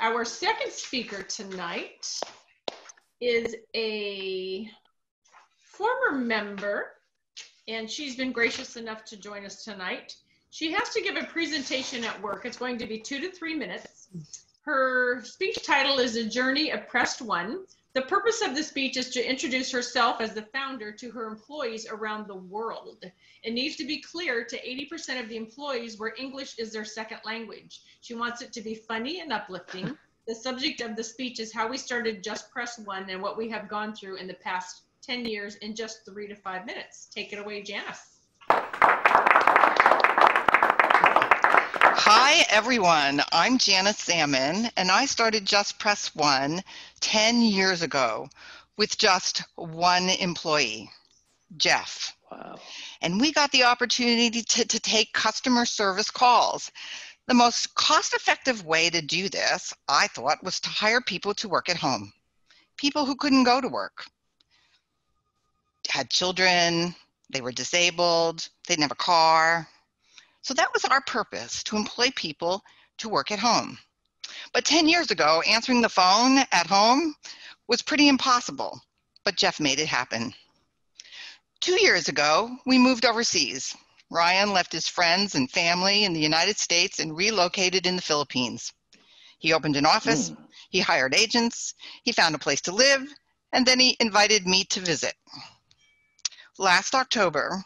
Our second speaker tonight is a former member, and she's been gracious enough to join us tonight. She has to give a presentation at work. It's going to be 2 to 3 minutes. Her speech title is A Journey Oppressed One. The purpose of the speech is to introduce herself as the founder to her employees around the world. It needs to be clear to 80% of the employees where English is their second language. She wants it to be funny and uplifting. The subject of the speech is how we started Just Press One and what we have gone through in the past 10 years in just 3 to 5 minutes. Take it away, Janice. Hi, everyone. I'm Janice Salmon, and I started Just Press One 10 years ago with just one employee, Jeff. Wow. And we got the opportunity to take customer service calls. The most cost-effective way to do this, I thought, was to hire people to work at home. People who couldn't go to work, had children, they were disabled, they didn't have a car. So that was our purpose, to employ people to work at home. But 10 years ago, answering the phone at home was pretty impossible, but Jeff made it happen. 2 years ago, we moved overseas. Ryan left his friends and family in the United States and relocated in the Philippines. He opened an office, he hired agents, he found a place to live, and then he invited me to visit. Last October,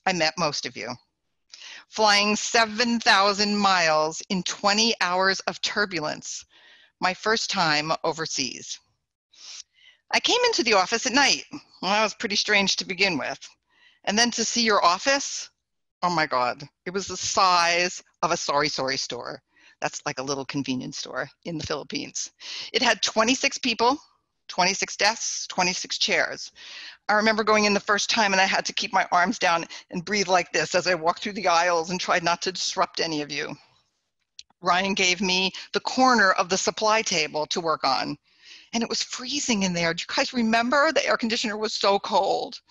I met most of you. Flying 7,000 miles in 20 hours of turbulence, my first time overseas. I came into the office at night. Well, that was pretty strange to begin with. And then to see your office, oh my God, it was the size of a Sorry store. That's like a little convenience store in the Philippines. It had 26 people, 26 desks, 26 chairs. I remember going in the first time and I had to keep my arms down and breathe like this as I walked through the aisles and tried not to disrupt any of you. Ryan gave me the corner of the supply table to work on, and it was freezing in there. Do you guys remember? The air conditioner was so cold.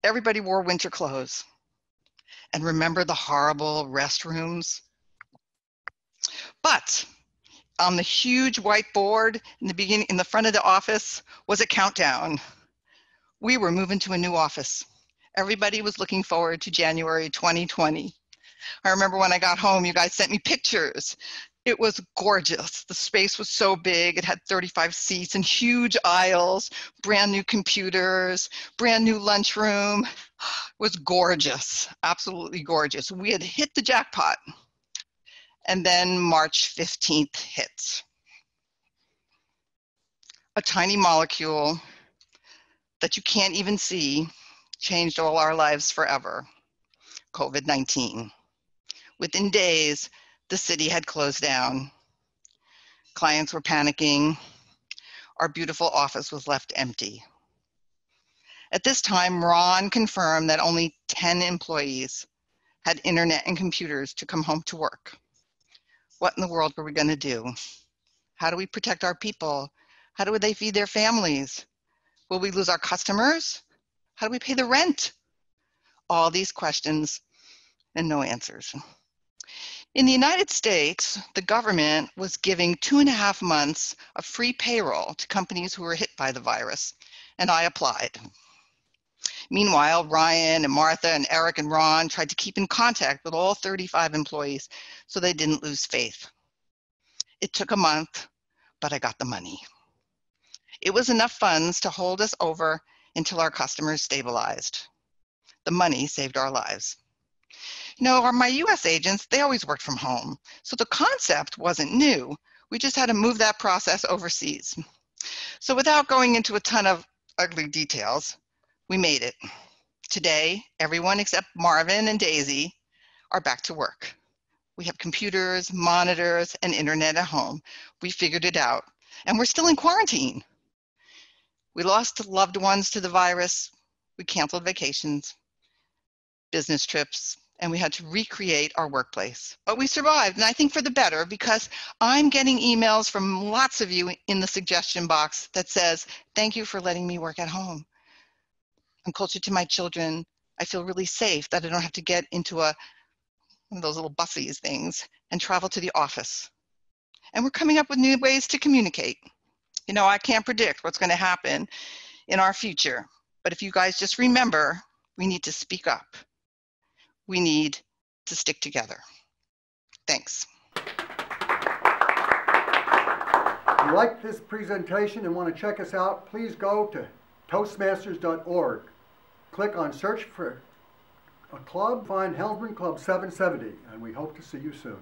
Everybody wore winter clothes. And remember the horrible restrooms? But on the huge whiteboard in the front of the office was a countdown. We were moving to a new office. Everybody was looking forward to January 2020. I remember when I got home, you guys sent me pictures. It was gorgeous. The space was so big. It had 35 seats and huge aisles, brand new computers, brand new lunchroom. It was gorgeous, absolutely gorgeous. We had hit the jackpot. And then March 15th hit. A tiny molecule that you can't even see changed all our lives forever. COVID-19. Within days, the city had closed down. Clients were panicking. Our beautiful office was left empty. At this time, Ron confirmed that only 10 employees had internet and computers to come home to work. What in the world were we going to do? How do we protect our people? How do they feed their families? Will we lose our customers? How do we pay the rent? All these questions and no answers. In the United States, the government was giving 2.5 months of free payroll to companies who were hit by the virus, and I applied. Meanwhile, Ryan and Martha and Eric and Ron tried to keep in contact with all 35 employees so they didn't lose faith. It took a month, but I got the money. It was enough funds to hold us over until our customers stabilized. The money saved our lives. You know, my US agents, they always worked from home, so the concept wasn't new. We just had to move that process overseas. So without going into a ton of ugly details, we made it. Today, everyone except Marvin and Daisy are back to work. We have computers, monitors, and internet at home. We figured it out, and we're still in quarantine. We lost loved ones to the virus. We canceled vacations, business trips, and we had to recreate our workplace. But we survived, and I think for the better, because I'm getting emails from lots of you in the suggestion box that says, thank you for letting me work at home. I'm closer to my children. I feel really safe that I don't have to get into one of those little buses things and travel to the office. and we're coming up with new ways to communicate. You know, I can't predict what's going to happen in our future, but if you guys just remember, we need to speak up. We need to stick together. Thanks. If you like this presentation and want to check us out, please go to toastmasters.org. Click on search for a club, find Helmsman Club 770, and we hope to see you soon.